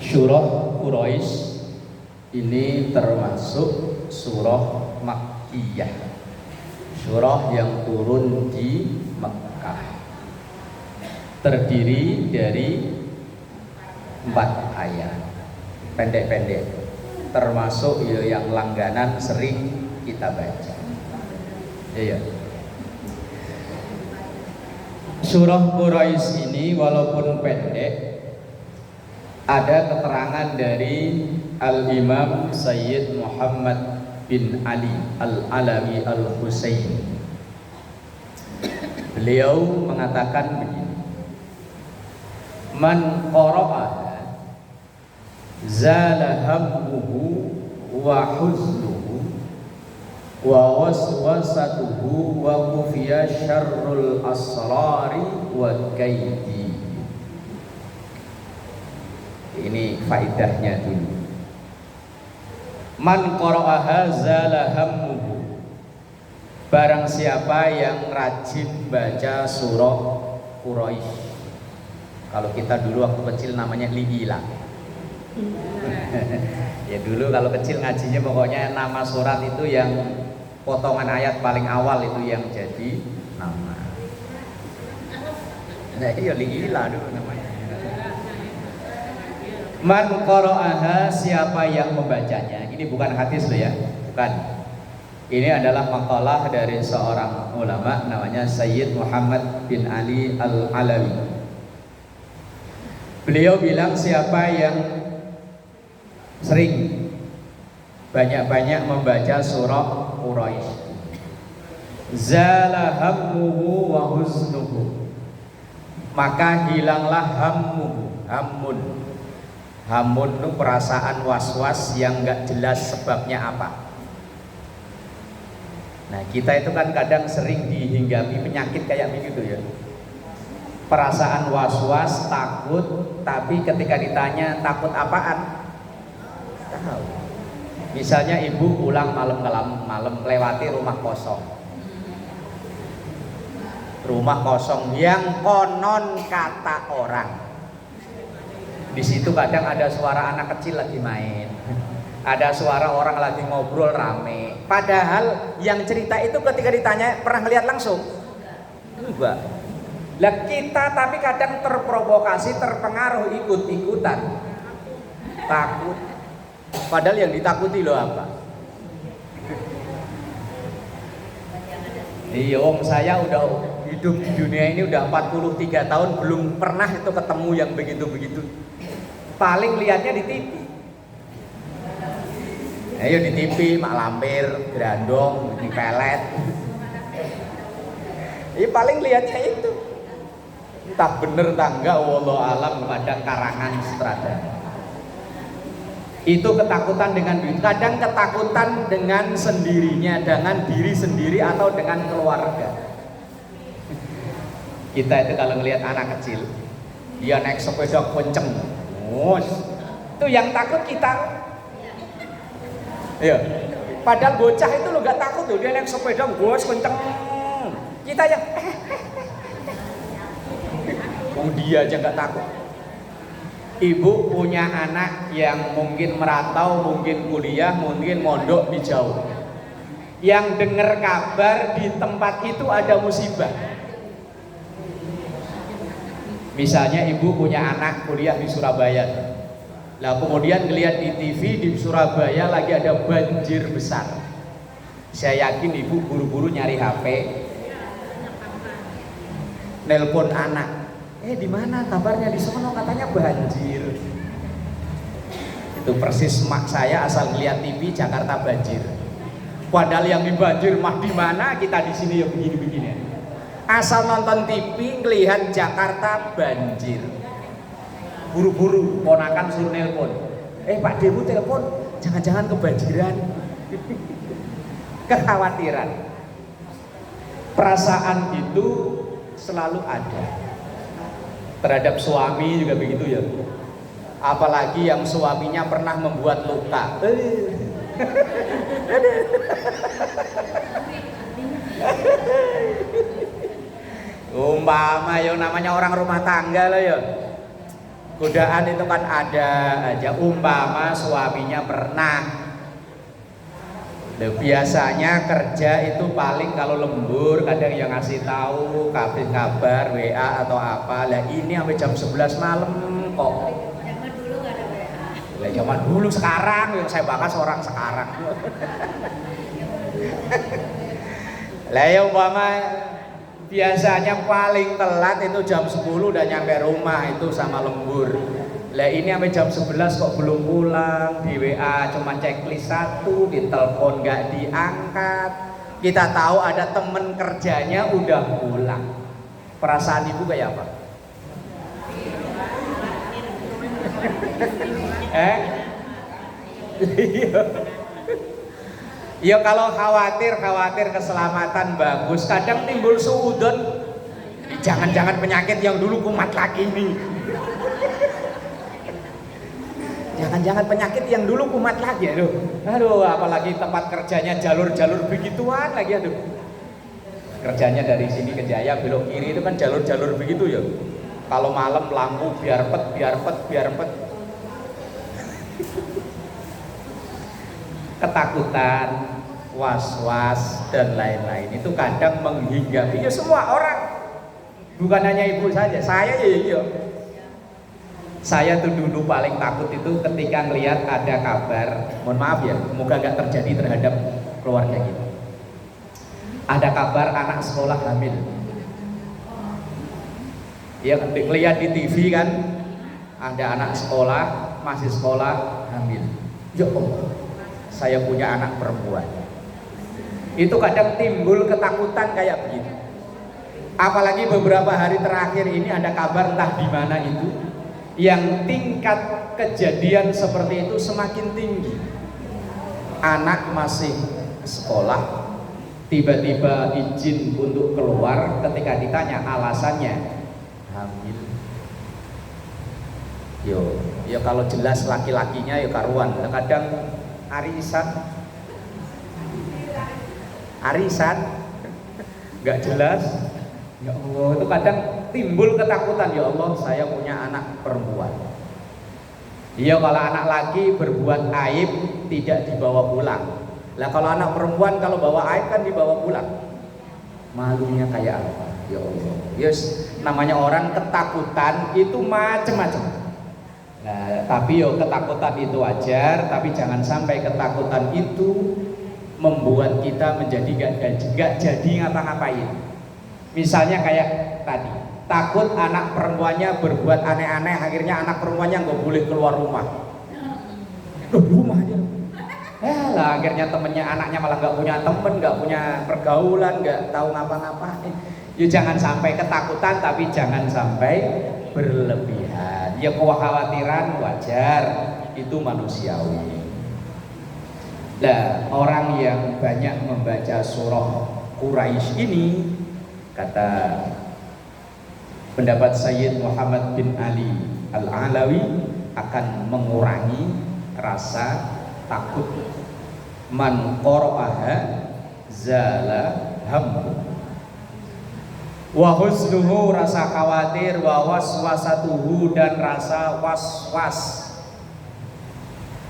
Surah Quraisy ini termasuk surah Makkiyah, surah yang turun di Mekkah, terdiri dari 4 ayat, pendek-pendek, termasuk yang langganan sering kita baca. Iya. Surah Quraisy ini walaupun pendek, ada keterangan dari Al-Imam Sayyid Muhammad bin Ali Al-Alawi Al-Husaini. Beliau mengatakan begini: Man qara'aha zala hammuhu wa huznuhu wa waswasatuhu wa kufiya syarrul asrari wa kaidi. Ini faidahnya dulu. Man qara'aha zala hammuhu, barang siapa yang rajin baca surah Quraisy. Kalau kita dulu waktu kecil namanya liila. Ya dulu kalau kecil ngajinya pokoknya nama surat itu yang potongan ayat paling awal itu yang jadi nama. Nah iya liila dulu namanya. Man qara'aha, siapa yang membacanya. Ini bukan hadis loh ya, bukan. Ini adalah makalah dari seorang ulama namanya Sayyid Muhammad bin Ali Al-Alawi. Beliau bilang siapa yang sering banyak-banyak membaca surah Quraisy, zala hammuhu wa huznuhu, maka hilanglah hammuhu. Hamun itu perasaan was-was yang gak jelas sebabnya apa. Nah kita itu kan kadang sering dihinggapi penyakit kayak begitu ya. Perasaan was-was, takut, tapi ketika ditanya takut apaan? Tahu. Misalnya ibu pulang malam melewati rumah kosong. Rumah kosong yang konon kata orang. Di situ kadang ada suara anak kecil lagi main, ada suara orang lagi ngobrol rame. Padahal yang cerita itu ketika ditanya pernah lihat langsung? Enggak. Lah kita tapi kadang terprovokasi, terpengaruh, ikut-ikutan, takut. Padahal yang ditakuti loh apa? Iya, om saya udah hidup di dunia ini udah 43 tahun belum pernah itu ketemu yang begitu-begitu. Paling lihatnya di TV. Ayo di TV mak lampir, grandong, di pelet. Ini paling lihatnya itu. Entah bener entah enggak, wallahu alam, pada karangan sutradara. Itu ketakutan dengan duit. Kadang ketakutan dengan sendirinya, dengan diri sendiri atau dengan keluarga. Kita itu kalau ngelihat anak kecil, dia naik sepeda kenceng. Itu yang takut kita. Iya. Padahal bocah itu lo gak takut tuh, dia naik sepeda gos kenceng. Kita yang dia aja gak takut. Ibu punya anak yang mungkin merantau, mungkin kuliah, mungkin mondok di jauh. Yang dengar kabar di tempat itu ada musibah. Misalnya ibu punya anak kuliah di Surabaya, lah kemudian ngelihat di TV di Surabaya lagi ada banjir besar. Saya yakin ibu buru-buru nyari HP, nelpon anak, di mana kabarnya di sono katanya banjir. Itu persis mak saya asal ngelihat TV Jakarta banjir. Padahal yang di banjir mah di mana, kita di sini ya begini-begini. Asal nonton TV ngelihat Jakarta banjir, buru-buru ponakan suruh nelpon, Pak Dewu telepon, jangan-jangan kebanjiran. Kekhawatiran, perasaan itu selalu ada. Terhadap suami juga begitu ya. Apalagi yang suaminya pernah membuat luka. Umpama yo namanya orang rumah tangga lah yo. Godaan itu kan ada aja, umpama suaminya pernah. Biasanya kerja itu paling kalau lembur kadang yang ngasih tahu kabar WA atau apa. Lah ini sampai jam 11 malam kok. Zaman dulu nggak ada WA. Lah zaman dulu, sekarang yang saya bahas orang sekarang. Lah ya umpama biasanya paling telat itu jam 10 udah nyampe rumah itu sama lembur. Lah ini sampai jam 11 kok belum pulang, di WA cuma checklist 1, di telepon nggak diangkat. Kita tahu ada temen kerjanya udah pulang. Perasaan ibu kayak apa? Ya kalau khawatir keselamatan bagus, kadang timbul suudon. Jangan-jangan penyakit yang dulu kumat lagi nih. Jangan-jangan penyakit yang dulu kumat lagi, aduh, apalagi tempat kerjanya jalur-jalur begituan lagi, aduh. Kerjanya dari sini ke Jaya belok kiri itu kan jalur-jalur begitu ya. Kalau malam lampu biar pet. Ketakutan, was-was dan lain-lain itu kadang menghinggapi ya semua orang. Bukan hanya ibu saja, saya ya. Saya tuh dulu paling takut itu ketika ngelihat ada kabar, mohon maaf ya, semoga gak terjadi terhadap keluarga kita. Ada kabar anak sekolah hamil. Ya, lihat di TV kan, ada anak sekolah, masih sekolah hamil. Ya Allah, saya punya anak perempuan. Itu kadang timbul ketakutan kayak begitu. Apalagi beberapa hari terakhir ini ada kabar entah di mana itu, yang tingkat kejadian seperti itu semakin tinggi. Anak masih sekolah, tiba-tiba izin untuk keluar, ketika ditanya alasannya hamil. Yo kalau jelas laki-lakinya ya karuan. Kadang arisan nggak jelas. Ya Allah, itu kadang timbul ketakutan, ya Allah saya punya anak perempuan. Iya, kalau anak laki berbuat aib tidak dibawa pulang. Lah kalau anak perempuan kalau bawa aib kan dibawa pulang. Malunya kayak apa? Ya Allah. Yes, namanya orang ketakutan itu macam-macam. Nah, tapi yo ketakutan itu wajar, tapi jangan sampai ketakutan itu membuat kita menjadi gak jadi ngapa-ngapain. Misalnya kayak tadi, takut anak perempuannya berbuat aneh-aneh, akhirnya anak perempuannya nggak boleh keluar rumah. Rumah aja. Lah akhirnya temennya, anaknya malah nggak punya temen, nggak punya pergaulan, nggak tahu ngapa-ngapain. Ya jangan sampai ketakutan, tapi jangan sampai berlebihan. Ya kekhawatiran wajar, itu manusiawi. Nah, orang yang banyak membaca surah Quraisy ini, kata pendapat Sayyid Muhammad bin Ali Al-Alawi, akan mengurangi rasa takut. Man qara'aha zala hammu wa husnuhu, rasa khawatir, wa waswasatuhu, dan rasa was-was.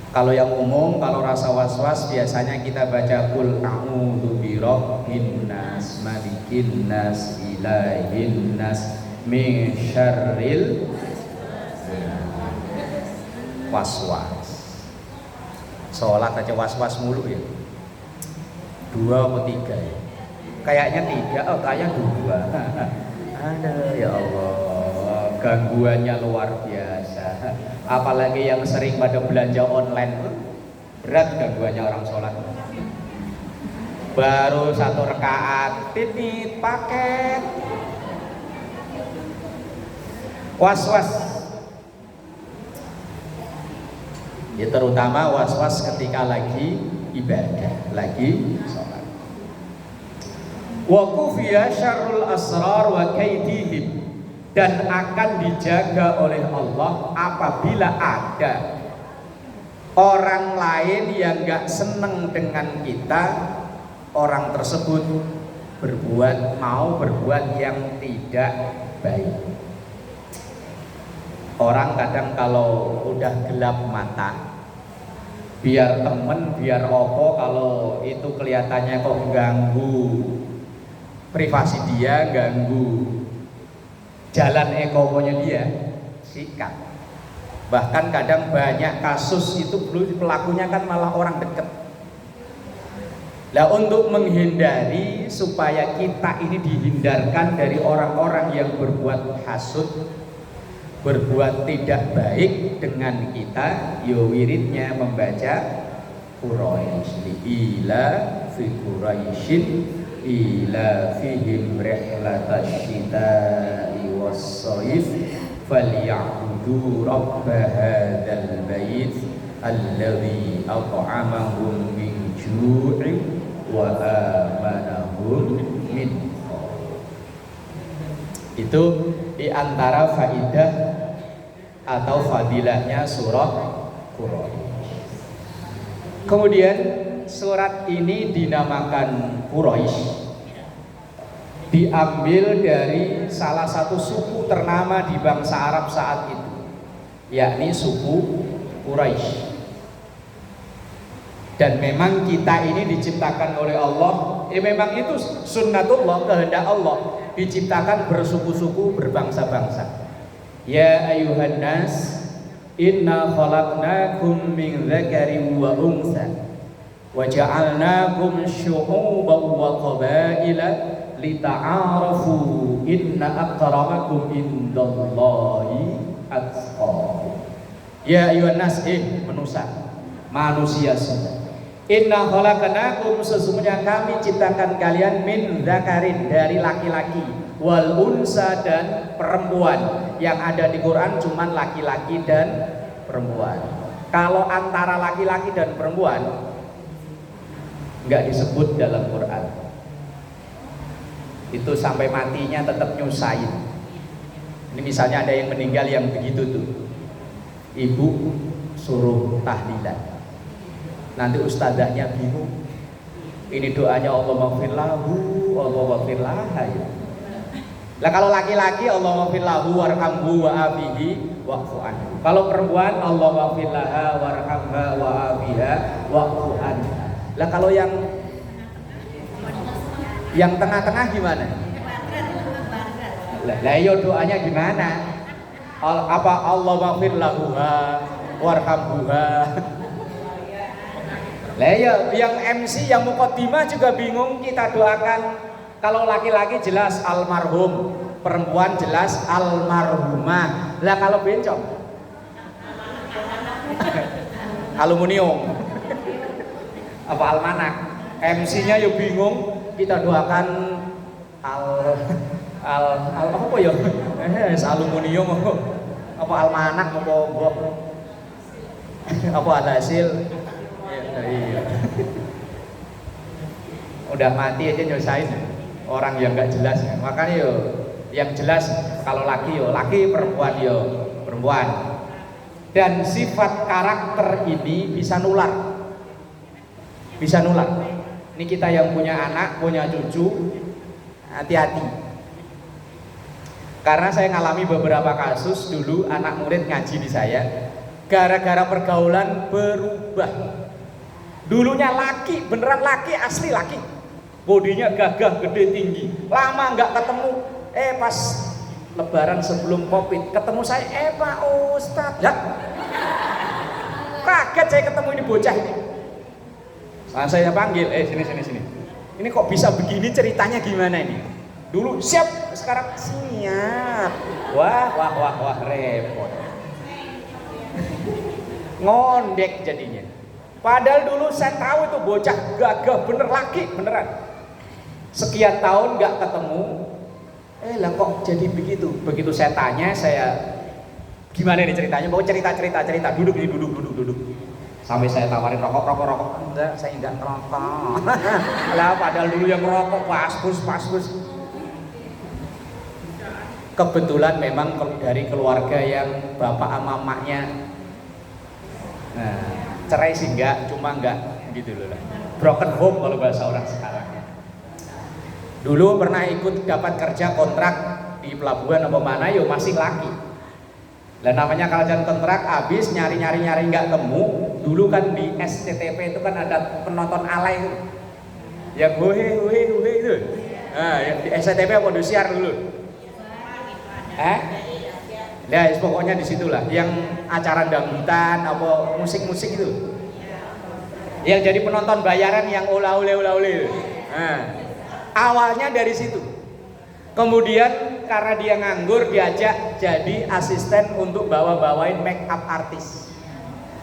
Kalau yang umum, kalau rasa was-was biasanya kita baca qul a'udzu birabbin nas, malikin nas, ilahin nas, min syarril was-was. Sholat aja was-was mulu ya. 2 atau 3 ya? Kayaknya 3, kayaknya 2. Ada ya Allah, gangguannya luar biasa. Apalagi yang sering pada belanja online, berat gangguannya orang sholat. Baru 1 rakaat, titip paket, was-was. Ya terutama was-was ketika lagi ibadah, lagi sholat. Wa kufiya syarrul asrar wa kaidihim, dan akan dijaga oleh Allah apabila ada orang lain yang gak seneng dengan kita, orang tersebut mau berbuat yang tidak baik. Orang kadang kalau udah gelap mata, biar temen, biar opo, kalau itu kelihatannya kok ganggu privasi dia, ganggu jalan ekonominya dia, sikat. Bahkan kadang banyak kasus itu pelakunya kan malah orang deket. Nah, untuk menghindari supaya kita ini dihindarkan dari orang-orang yang berbuat hasud, berbuat tidak baik dengan kita, yo wiridnya membaca Quraisy ila fi Quraisyin ila fihim rihlatash shita'i was-shayf falyabudu rabb hadzal bait alladzi at'amahum min ju'in wa amanahum min khauf. Itu diantara faidah atau fadilahnya surah Quraisy. Kemudian surat ini dinamakan Quraisy, diambil dari salah satu suku ternama di bangsa Arab saat itu, yakni suku Quraisy. Dan memang kita ini diciptakan oleh Allah, memang itu sunnatullah, kehendak Allah, diciptakan bersuku-suku, berbangsa-bangsa. Ya ayuhan nas, inna khalaqnakum min dzakarin wa untha wa ja'alnakum syu'uban wa qabaila lita'arafu inna akramakum indallahi atqakum. Ya ayuhan nas, manusia semua. Inna khalaqnakum, sesungguhnya kami ciptakan kalian min dzakarin, dari laki-laki, wal unsa, dan perempuan. Yang ada di Quran cuman laki-laki dan perempuan. Kalau antara laki-laki dan perempuan nggak disebut dalam Quran. Itu sampai matinya tetap nyusahin. Ini misalnya ada yang meninggal yang begitu tuh, ibu suruh tahlilan, nanti ustadzahnya bingung, ini doanya Allah maghfir lahu, Allah maghfir laha ya. Lah kalau laki-laki Allah maghfir lahu warhamhu wa afihi wa'fu anhu. Kalau perempuan Allah maghfir laha warhamha wa afiha wa'fu anha. Lah kalau yang tengah-tengah gimana? Lah iyo doanya gimana? Apa Allah maghfir lahuha warhamhuha. Lah ya, yang MC, yang muqaddimah juga bingung. Kita doakan, kalau laki-laki jelas almarhum, perempuan jelas almarhumah. Lah kalau bencong aluminium apa almanak. MC-nya ya bingung, kita doakan apa ya? Aluminium apa almanak apa ada hasil. Iya. Udah mati aja nyusahin orang yang nggak jelas. Makanya yo yang jelas, kalau laki yo laki, perempuan yo perempuan. Dan sifat karakter ini bisa nular. Bisa nular. Ini kita yang punya anak, punya cucu, hati-hati. Karena saya ngalami beberapa kasus dulu, anak murid ngaji di saya, gara-gara pergaulan berubah. Dulunya laki, beneran laki, asli laki, bodinya gagah, gede, tinggi. Lama nggak ketemu, pas lebaran sebelum covid ketemu saya, Pak Ustadz, ya kaget saya ketemu ini bocah ini. Saya panggil, sini. Ini kok bisa begini, ceritanya gimana ini? Dulu siap, sekarang siap. Wah, repot. Ngondek jadinya. Padahal dulu saya tahu itu bocah gagah, bener laki, beneran. Sekian tahun nggak ketemu, lah kok jadi begitu? Begitu saya tanya, gimana nih ceritanya? Mau cerita, duduk. Sampai saya tawarin rokok. Enggak, saya enggak ngerokok. Lah padahal dulu yang ngerokok pas-pus. Kebetulan memang dari keluarga yang bapak sama emaknya, cerai sih enggak, cuma enggak gitu loh lah. Broken home kalau bahasa orang sekarang. Dulu pernah ikut dapat kerja kontrak di pelabuhan apa mana, yo masih laki. Lah namanya kerjaan kontrak habis nyari nggak temu. Dulu kan di SCTV itu kan ada penonton alay itu. Yang huhe itu. Nah, di SCTV apa di siar dulu? Nah, pokoknya di situlah yang acara dangdutan apa musik-musik itu. Yang jadi penonton bayaran yang ula-ule. Nah, awalnya dari situ. Kemudian karena dia nganggur diajak jadi asisten untuk bawain make up artis.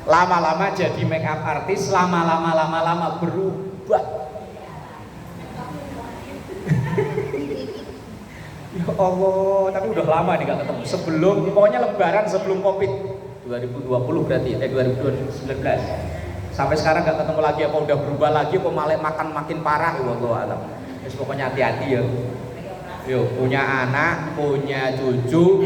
Lama-lama jadi make up artis, lama-lama berubah. Ya Allah, tapi udah lama nih gak ketemu. Pokoknya lebaran sebelum Covid 2020 berarti 2019. Sampai sekarang gak ketemu lagi, apa udah berubah lagi, apa malah makin parah. Wallahu alam. Terus pokoknya hati-hati ya. Yo, punya anak, punya cucu.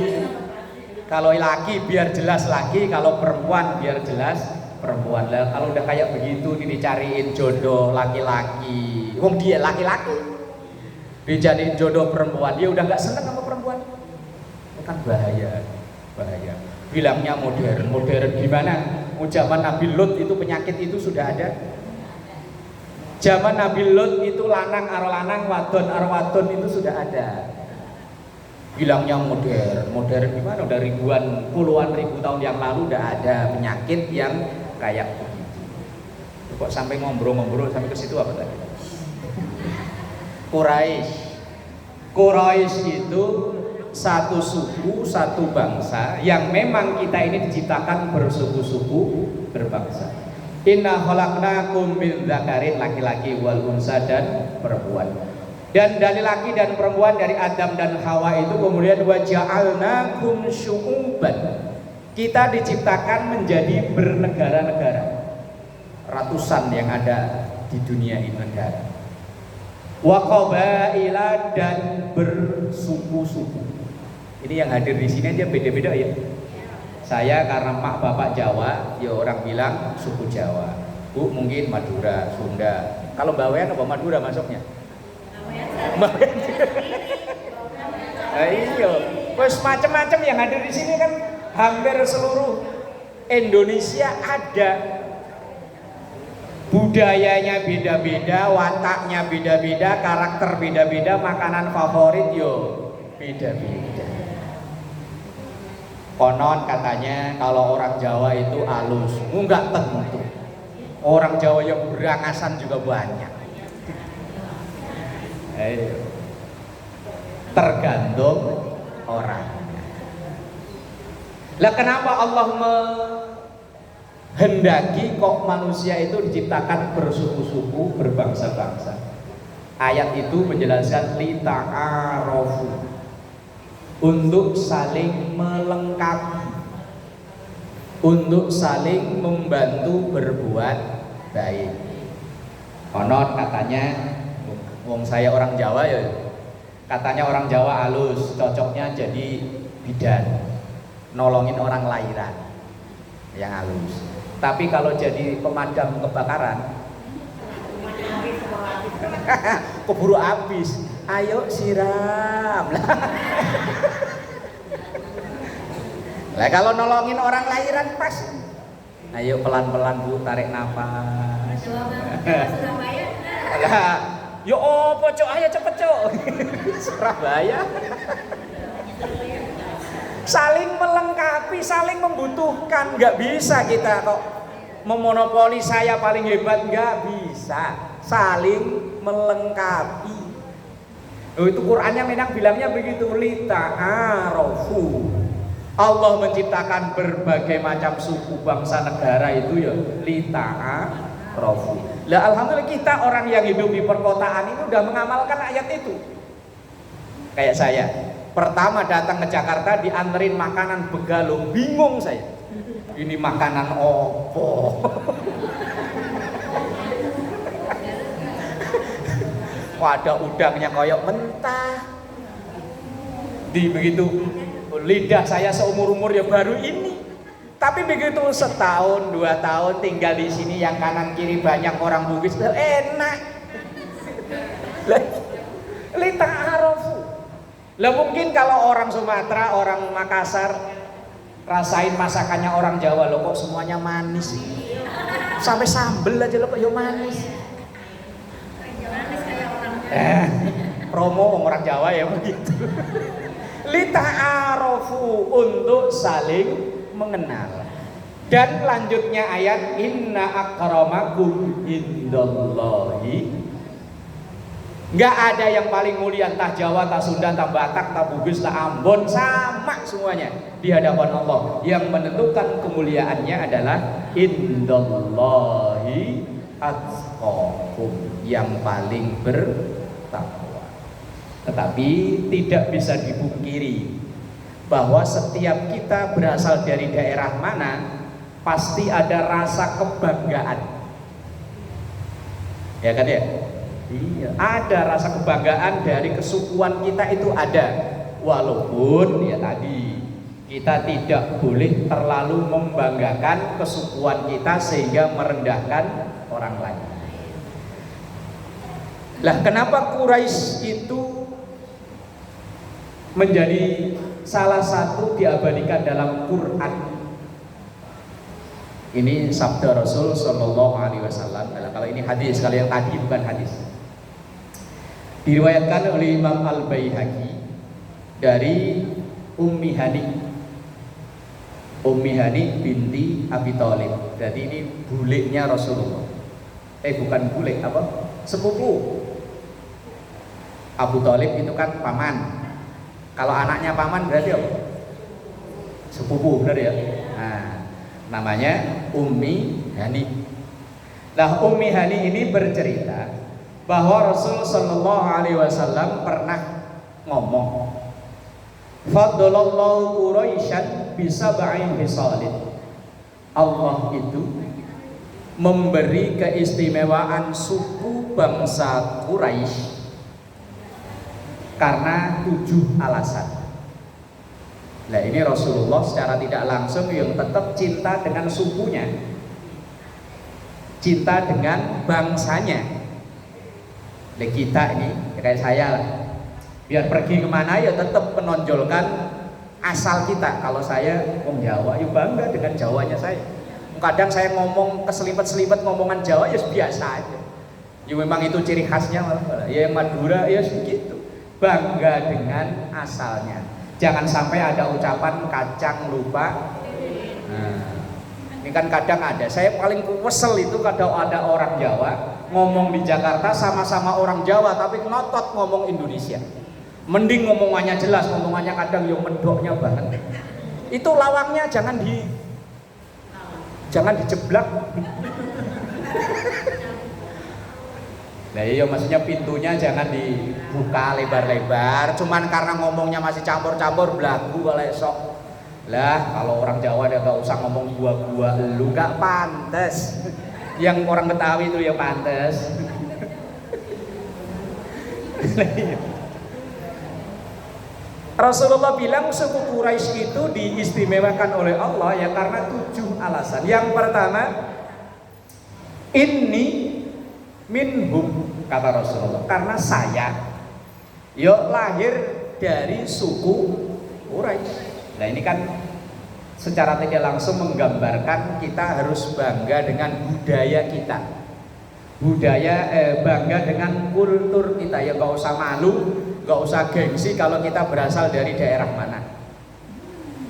Kalau laki biar jelas laki, kalau perempuan biar jelas perempuan. Lah kalau udah kayak begitu dicariin jodoh laki-laki. Wong dia laki-laki. Dicariin jodoh perempuan, dia udah nggak seneng sama perempuan. Itu kan bahaya. Bilangnya modern gimana? Zaman Nabi Lut itu penyakit itu sudah ada. Zaman Nabi Lut itu lanang aro lanang, wadon aro wadon itu sudah ada. Bilangnya modern gimana? Udah puluhan ribu tahun yang lalu udah ada penyakit yang kayak begitu. Kok sampai ngobrol sampai ke situ apa tadi? Quraisy itu satu suku, satu bangsa yang memang kita ini diciptakan bersuku-suku, berbangsa. Inna khalaqnakum min dzakarin, laki-laki, wal unsa, dan perempuan. Dan dari laki dan perempuan, dari Adam dan Hawa itu kemudian wa ja'alnakum syu'uban. Kita diciptakan menjadi bernegara-negara. Ratusan yang ada di dunia ini negara. Wa qabaila, dan bersuku-suku. Ini yang hadir di sini aja beda-beda ya. Saya karena mak bapak Jawa, ya orang bilang suku Jawa. Bu mungkin Madura, Sunda. Kalau Bawean apa Madura masuknya? Bawean. Nah, iya. Terus macam-macam yang hadir di sini kan hampir seluruh Indonesia ada. Budayanya beda-beda, wataknya beda-beda, karakter beda-beda, makanan favorit yo beda-beda. Konon katanya kalau orang Jawa itu halus, enggak tentu. Orang Jawa yang berangasan juga banyak. Tergantung orang. Lah kenapa Allah menghendaki kok manusia itu diciptakan bersuku-suku, berbangsa-bangsa? Ayat itu menjelaskan li ta'arofu, untuk saling melengkapi, untuk saling membantu berbuat baik. Konon katanya, wong saya orang Jawa ya, katanya orang Jawa halus, cocoknya jadi bidan, nolongin orang lahiran yang halus. Tapi kalau jadi pemadam kebakaran, keburu habis. Ayo siram lah. Lah kalau nolongin orang lahiran pas. Ayo pelan-pelan Bu, tarik nafas. Lah, yo opo cok, ayo cepet cok. Surabaya. Saling melengkapi, saling membutuhkan. Nggak bisa kita kok memonopoli saya paling hebat, nggak bisa. Saling melengkapi. Oh, itu Qur'annya memang bilangnya begitu, li ta'arofu. Allah menciptakan berbagai macam suku, bangsa, negara itu ya li ta'arofu. Lah alhamdulillah kita orang yang hidup di perkotaan ini udah mengamalkan ayat itu. Kayak saya, pertama datang ke Jakarta dianterin makanan begalung, bingung saya. Ini makanan opo? Ada udangnya koyok mentah. Begitu lidah saya seumur-umur ya baru ini. Tapi begitu setahun, 2 tahun tinggal di sini, yang kanan kiri banyak orang Bugis, enak. Li ta'arofu. Lah mungkin kalau orang Sumatera, orang Makassar, Rasain masakannya orang Jawa loh, kok semuanya manis. Sampai sambel aja loh kok ya manis. Manis kayak orang Promo orang Jawa ya begitu. Lita'arofu, untuk saling mengenal. Dan lanjutnya ayat inna akramakum indallahi. Nggak ada yang paling mulia, entah Jawa, entah Sunda, entah Batak, entah Bugis, entah Ambon, sama semuanya di hadapan Allah. Yang menentukan kemuliaannya adalah indallahi atqakum, yang paling bertakwa. Tetapi tidak bisa dipungkiri bahwa setiap kita berasal dari daerah mana, pasti ada rasa kebanggaan. Ya kan ya? Iya, ada rasa kebanggaan dari kesukuan kita itu ada. Walaupun ya tadi kita tidak boleh terlalu membanggakan kesukuan kita sehingga merendahkan orang lain. Lah kenapa Quraisy itu menjadi salah satu diabadikan dalam Quran? Ini sabda Rasul Shallallahu Alaihi Wasallam. Kalau ini hadis, kalau yang tadi bukan hadis. Diriwayatkan oleh Imam Al-Baihaqi dari Ummi Hani. Ummi Hani binti Abi Thalib. Jadi ini buliknya Rasulullah. Bukan bulik, apa? Sepupu. Abu Thalib itu kan paman. Kalau anaknya paman berarti apa? Sepupu, benar ya? Nah, namanya Ummi Hani. Nah, Ummi Hani ini bercerita bahwa Rasul Shallallahu Alaihi Wasallam pernah ngomong, Fadlallahu Quraisyan bisa ba'in hisalin. Allah itu memberi keistimewaan suku bangsa Quraisy karena 7 alasan. Nah ini Rasulullah secara tidak langsung yang tetap cinta dengan sukunya, cinta dengan bangsanya. Nah kita ini ya kayak saya lah, biar pergi kemana ya tetap menonjolkan asal kita. Kalau saya orang Jawa ya bangga dengan Jawanya saya. Kadang saya ngomong keselipet-selipet ngomongan Jawa ya biasa aja. Ya memang itu ciri khasnya malah. Ya Madura ya begitu. Bangga dengan asalnya. Jangan sampai ada ucapan kacang lupa. Nah, ini kan kadang ada. Saya paling kesel itu kadang ada orang Jawa ngomong di Jakarta sama-sama orang Jawa tapi ngotot ngomong Indonesia. Mending ngomongannya jelas, ngomongannya kadang yang mendoknya banget. Itu lawangnya jangan dijeblak. Nah iya maksudnya pintunya jangan dibuka lebar-lebar. Cuman karena ngomongnya masih campur-campur belagu kalau esok. Lah kalau orang Jawa dia gak usah ngomong gua lu, gak pantes. Yang orang Betawi itu ya pantes. Rasulullah bilang suku Quraisy itu diistimewakan oleh Allah ya karena 7 alasan. Yang pertama, inni minhum, kata Rasulullah, karena saya lahir dari suku Quraisy. Nah ini kan secara tidak langsung menggambarkan kita harus bangga dengan budaya kita, bangga dengan kultur kita. Ya gak usah malu, gak usah gengsi kalau kita berasal dari daerah mana.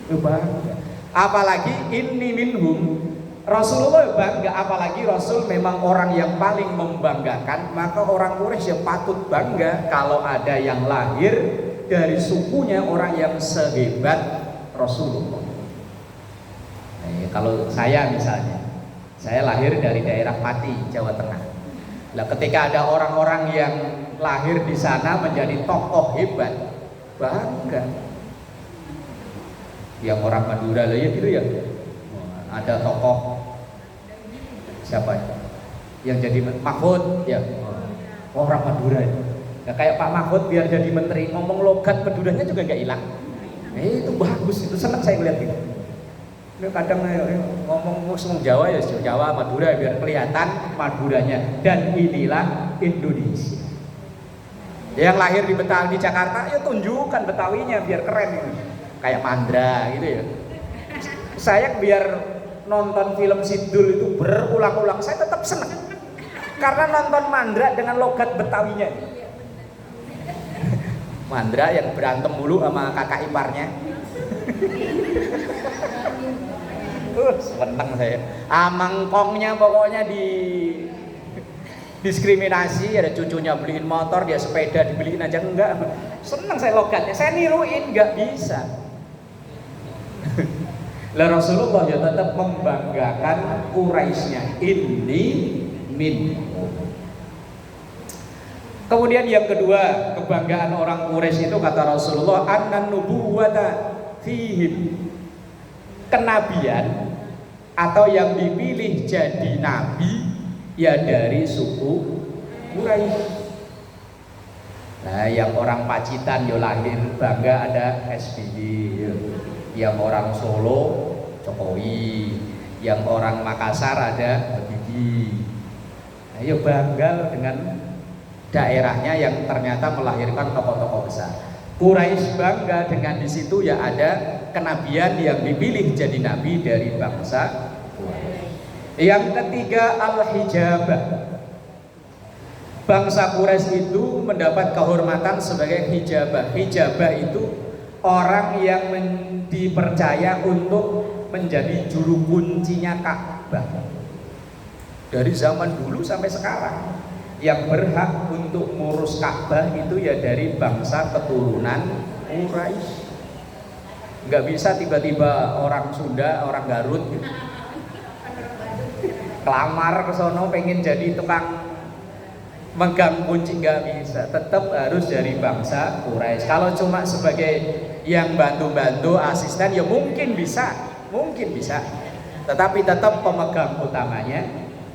Bangga. Apalagi inni minhum, Rasulullah bangga, apalagi Rasul memang orang yang paling membanggakan. Maka orang Quraisy yang patut bangga kalau ada yang lahir dari sukunya orang yang sehebat Rasulullah. Kalau saya misalnya, saya lahir dari daerah Pati, Jawa Tengah. Nah, ketika ada orang-orang yang lahir di sana menjadi tokoh hebat, bangga. Yang orang Madura lah ya gitu ya. Ada tokoh siapa ya? Yang jadi Mahfud ya. Orang Madura itu. Nah, kayak Pak Mahfud biar jadi menteri ngomong logat Maduranya juga nggak hilang. Itu bagus, itu senang saya melihat itu. Kadang ngomong Jawa ya Jawa, Madura biar kelihatan Maduranya. Dan inilah Indonesia. Yang lahir di Betawi, di Jakarta ya tunjukkan Betawinya biar keren ini. Kayak Mandra gitu ya. Saya biar nonton film Sidul itu berulang-ulang saya tetap senang. Karena nonton Mandra dengan logat Betawinya. Mandra yang berantem dulu sama kakak iparnya. Seneng saya. Mangkongnya pokoknya diskriminasi, ada cucunya beliin motor, dia sepeda dibeliin aja enggak. Seneng saya logatnya, saya niruin enggak bisa. Lah Rasulullah ya tetap membanggakan Quraisynya, ini min. Kemudian yang kedua, kebanggaan orang Quraisy itu kata Rasulullah, annan nubuwata fihim. Kenabian atau yang dipilih jadi nabi ya dari suku Quraisy. Nah, yang orang Pacitan yo lahir bangga ada SBY, yang orang Solo Jokowi, yang orang Makassar ada Habibie. Nah, yo bangga dengan daerahnya yang ternyata melahirkan tokoh-tokoh besar. Quraisy bangga dengan di situ ya ada kenabian yang dipilih jadi nabi dari bangsa Quraisy. Yang ketiga al-hijabah. Bangsa Quraisy itu mendapat kehormatan sebagai hijabah. Hijabah itu orang yang dipercaya untuk menjadi juru kuncinya Ka'bah. Dari zaman dulu sampai sekarang yang berhak untuk ngurus Ka'bah itu ya dari bangsa keturunan Quraisy. Nggak bisa tiba-tiba orang Sunda, orang Garut kelamar ke sono pengen jadi tukang megang kunci, nggak bisa. Tetap harus dari bangsa Quraisy. Kalau cuma sebagai yang bantu-bantu asisten ya mungkin bisa, tetapi tetap pemegang utamanya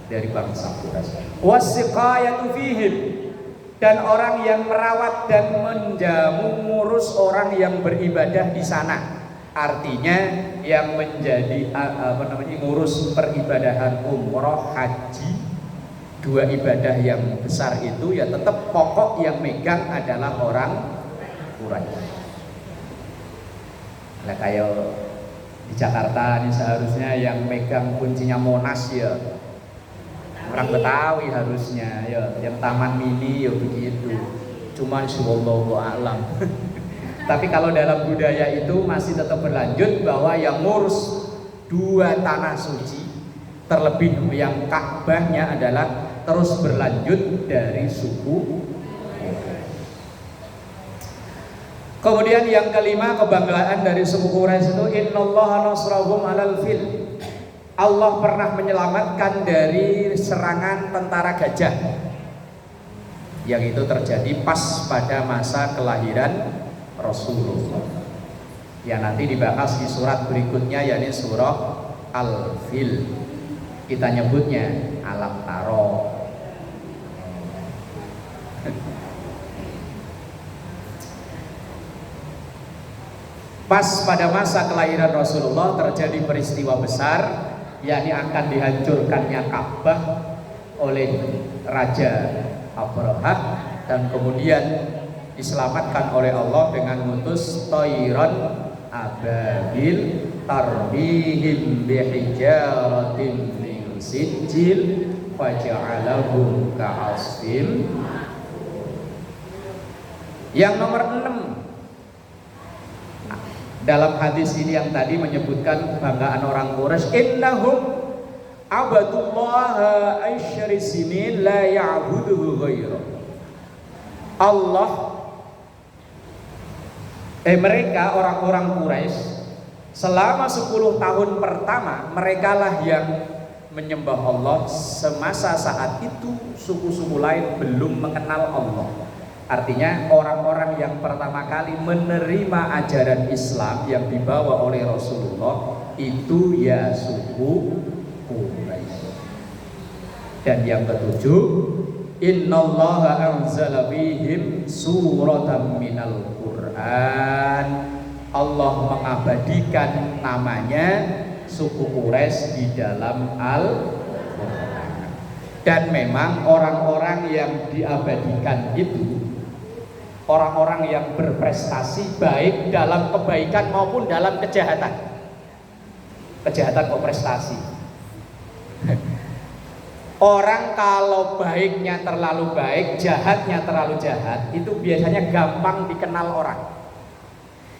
dari bangsa Quraisy. Wasiqayatu fihim, dan orang yang merawat dan menjamu ngurus orang yang beribadah di sana. Artinya yang menjadi ngurus peribadahan umroh, haji, dua ibadah yang besar itu ya tetap pokok yang megang adalah orang Quraisy. Nah, kayak di Jakarta ini seharusnya yang megang kuncinya Monas ya orang Betawi harusnya ya, yang Taman Mini ya begitu. Cuman wallahu a'lam. Tapi kalau dalam budaya itu masih tetap berlanjut bahwa yang ngurus dua tanah suci, terlebih yang Ka'bahnya adalah terus berlanjut dari suku. Kemudian yang kelima, kebanggaan dari suku Quraisy itu innallaha nasrahum alal fil. Allah pernah menyelamatkan dari serangan tentara gajah yang itu terjadi pas pada masa kelahiran Rasulullah. Ya nanti dibahas di surat berikutnya, yakni surah Al-Fil. Kita nyebutnya Alam Taro. Pas pada masa kelahiran Rasulullah terjadi peristiwa besar, yakni akan dihancurkannya Ka'bah oleh Raja Abrahah, dan kemudian diselamatkan oleh Allah dengan mengutus Tayran ababil tarbihim bihijaratin min sijil faja'alahum ka'asfim. Yang nomor 6 dalam hadis ini yang tadi menyebutkan kebanggaan orang Quraisy, innahum abadullaha aisyari sinin la ya'buduhu ghairah. Mereka orang-orang Quraisy selama 10 tahun pertama mereka lah yang menyembah Allah. Semasa saat itu suku-suku lain belum mengenal Allah. Artinya orang-orang yang pertama kali menerima ajaran Islam yang dibawa oleh Rasulullah itu ya suku Quraisy. Dan yang ketujuh, innallaha anzala bihim suratan minal Qur'an. Allah mengabadikan namanya suku Quraisy di dalam Al-Qur'an. Dan memang orang-orang yang diabadikan itu orang-orang yang berprestasi baik dalam kebaikan maupun dalam kejahatan. Kejahatan kok prestasi. Orang kalau baiknya terlalu baik, jahatnya terlalu jahat, itu biasanya gampang dikenal orang.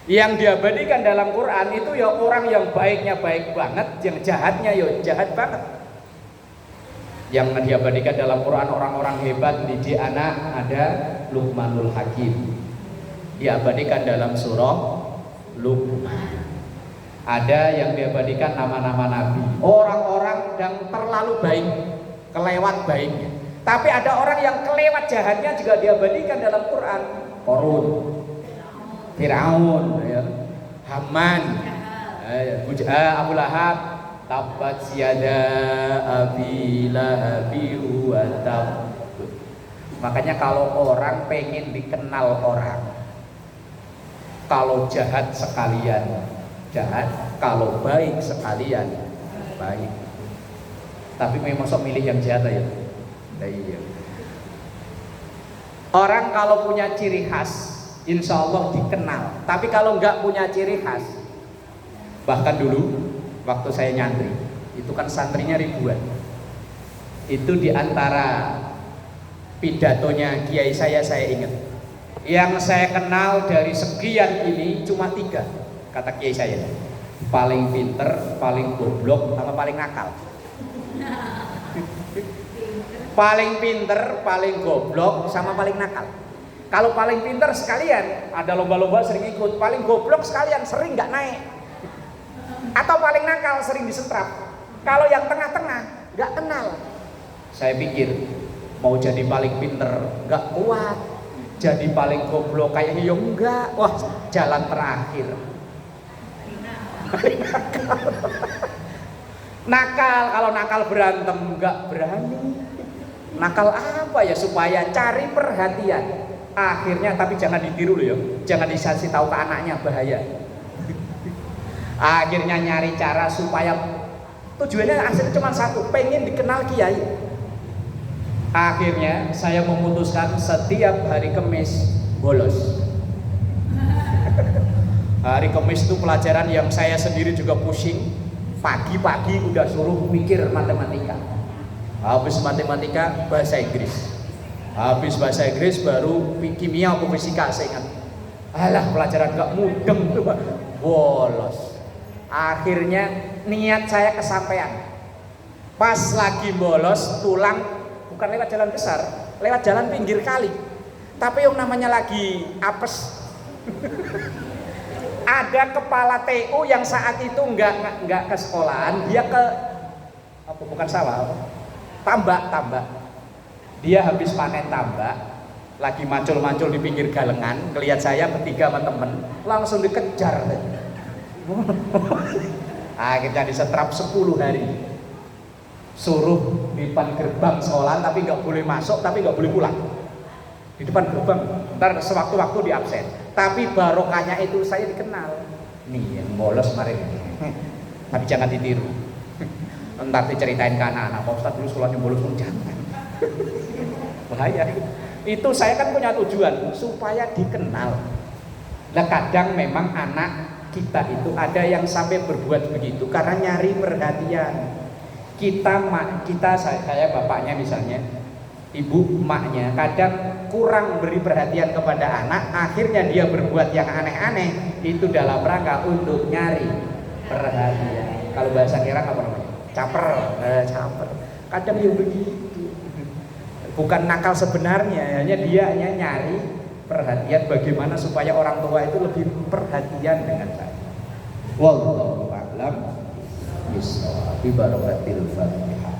Yang diabadikan dalam Quran itu ya orang yang baiknya baik banget, yang jahatnya ya jahat banget. Yang diabadikan dalam Quran orang-orang hebat didik anak ada Luqmanul Hakim. Diabadikan dalam surah Luqman. Ada yang diabadikan nama-nama nabi. Orang-orang yang terlalu baik, kelewat baiknya. Tapi ada orang yang kelewat jahatnya juga diabadikan dalam Quran. Qarun, Firaun, ya. Haman, Abu Lahab, tabbat yada abi lahabi wa tab. Makanya kalau orang pengen dikenal orang, kalau jahat sekalian jahat, kalau baik sekalian baik. Tapi memang sok milih yang jahat ya. Nah, iya. Orang kalau punya ciri khas, insya Allah dikenal. Tapi kalau nggak punya ciri khas, bahkan dulu waktu saya nyantri, itu kan santrinya ribuan. Itu diantara pidatonya kiai saya ingat. Yang saya kenal dari sekian ini cuma 3, kata kiai saya. Paling pinter, paling goblok, sama paling nakal. Paling pinter, paling goblok, sama paling nakal. Kalau paling pinter sekalian ada lomba-lomba sering ikut, paling goblok sekalian sering nggak naik, atau paling nakal sering disetrap. Kalau yang tengah-tengah nggak kenal. Saya pikir mau jadi paling pinter nggak kuat, jadi paling goblok kayaknya ya enggak. Wah, jalan terakhir. Nakal, kalau nakal berantem nggak berani. Nakal apa ya supaya cari perhatian. Akhirnya tapi jangan ditiru loh ya, jangan dikasih tahu ke anaknya, bahaya. Akhirnya nyari cara supaya tujuannya akhirnya cuma satu, pengen dikenal kiai. Akhirnya saya memutuskan setiap hari Kamis bolos. Hari Kamis itu pelajaran yang saya sendiri juga pusing. Pagi-pagi udah suruh mikir matematika. Habis matematika bahasa Inggris. Habis bahasa Inggris baru kimia atau fisika, saya ingat. Alah, pelajaran gak mudeng tuh, bolos. Akhirnya niat saya kesampaian. Pas lagi bolos pulang, bukan lewat jalan besar, lewat jalan pinggir kali. Tapi yang namanya lagi apes. Ada kepala TU yang saat itu nggak ke sekolahan, dia ke apa, bukan sawah, tambak. Dia habis panen tambak, lagi mancul-mancul di pinggir galengan, ngelihat saya bertiga sama temen, langsung dikejar. Akhirnya disetrap 10 hari. Suruh di depan gerbang sekolahan, tapi nggak boleh masuk, tapi nggak boleh pulang. Di depan gerbang, ntar sewaktu-waktu di absen. Tapi barokahnya itu saya dikenal. Nih yang bolos kemarin. Tapi jangan ditiru. Ntar diceritain ke anak-anak, Pak Ustadz dulu sekolahnya bolos, jangan. Bahaya. Itu saya kan punya tujuan supaya dikenal. Nah kadang memang anak kita itu ada yang sampai berbuat begitu karena nyari perhatian. Kita saya bapaknya misalnya, ibu emaknya kadang kurang beri perhatian kepada anak, akhirnya dia berbuat yang aneh-aneh itu dalam rangka untuk nyari perhatian. Kalau bahasa kira apa namanya? Caper. Kadang yang begitu. Bukan nakal sebenarnya, hanya dia hanya nyari perhatian bagaimana supaya orang tua itu lebih perhatian dengan saya. Wallahu a'lam bishawab. Bi barakatil Fatihah.